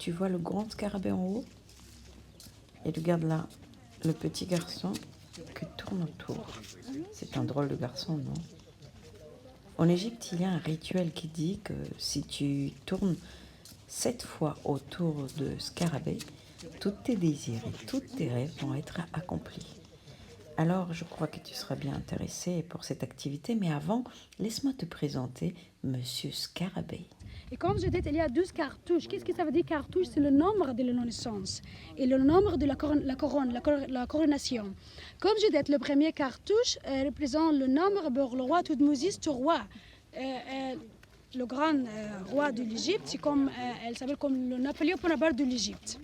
Tu vois le grand scarabée en haut? Et regarde là, le petit garçon qui tourne autour. C'est un drôle de garçon, non? En Égypte, il y a un rituel qui dit que si tu tournes 7 fois autour de scarabée, tous tes désirs et tous tes rêves vont être accomplis. Alors, je crois que tu seras bien intéressé pour cette activité, mais avant, laisse-moi te présenter Monsieur Scarabée. Et comme je disais, il y a 12 cartouches. Qu'est-ce que ça veut dire cartouche? C'est le nombre de la naissance et le nombre de la coronation. Comme je disais, le premier cartouche représente le nombre pour le roi Toutmousis, ce roi. Le grand roi de l'Égypte, c'est comme, elle s'appelle comme le Napoléon Bonaparte de l'Égypte.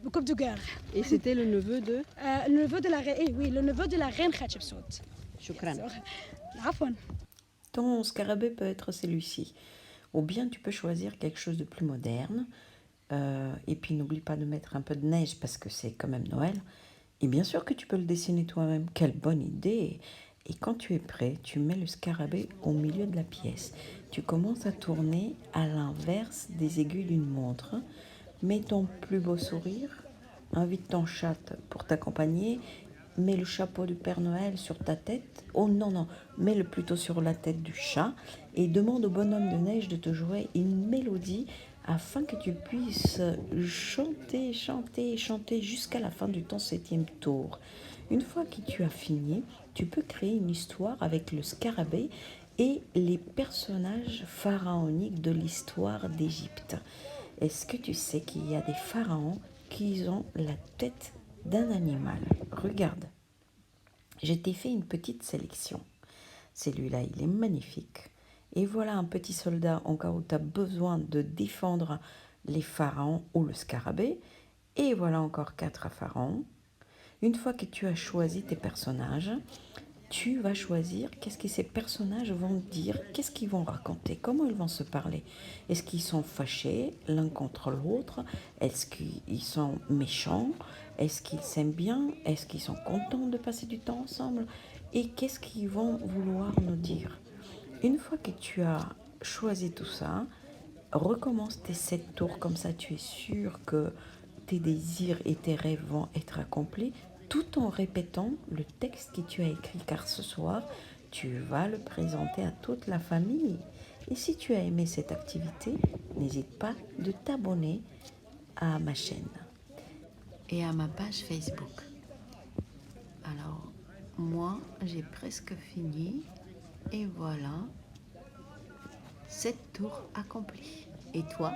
Le coupe de guerre. Et c'était le neveu de le neveu de la reine, oui, le neveu de la reine Hatshepsut. Choukran. Afwan. Ton scarabée peut être celui-ci. Ou bien tu peux choisir quelque chose de plus moderne. Et puis n'oublie pas de mettre un peu de neige parce que c'est quand même Noël. Et bien sûr que tu peux le dessiner toi-même. Quelle bonne idée! Et quand tu es prêt, tu mets le scarabée au milieu de la pièce. Tu commences à tourner à l'inverse des aiguilles d'une montre. Mets ton plus beau sourire. Invite ton chat pour t'accompagner. Mets le chapeau du Père Noël sur ta tête. Oh non, non, mets-le plutôt sur la tête du chat. Et demande au bonhomme de neige de te jouer une mélodie afin que tu puisses chanter, chanter, chanter jusqu'à la fin de ton 7e tour. Une fois que tu as fini, tu peux créer une histoire avec le scarabée et les personnages pharaoniques de l'histoire d'Égypte. Est-ce que tu sais qu'il y a des pharaons qui ont la tête d'un animal? Regarde, je t'ai fait une petite sélection. Celui-là, il est magnifique. Et voilà un petit soldat en cas où tu as besoin de défendre les pharaons ou le scarabée. Et voilà encore 4 pharaons. Une fois que tu as choisi tes personnages, tu vas choisir qu'est-ce que ces personnages vont dire, qu'est-ce qu'ils vont raconter, comment ils vont se parler. Est-ce qu'ils sont fâchés l'un contre l'autre? Est-ce qu'ils sont méchants? Est-ce qu'ils s'aiment bien? Est-ce qu'ils sont contents de passer du temps ensemble? Et qu'est-ce qu'ils vont vouloir nous dire? Une fois que tu as choisi tout ça, recommence tes 7 tours, comme ça tu es sûr que tes désirs et tes rêves vont être accomplis, tout en répétant le texte que tu as écrit, car ce soir, tu vas le présenter à toute la famille. Et si tu as aimé cette activité, n'hésite pas de t'abonner à ma chaîne et à ma page Facebook. Alors, moi, j'ai presque fini et voilà, 7 tours accomplis. Et toi ?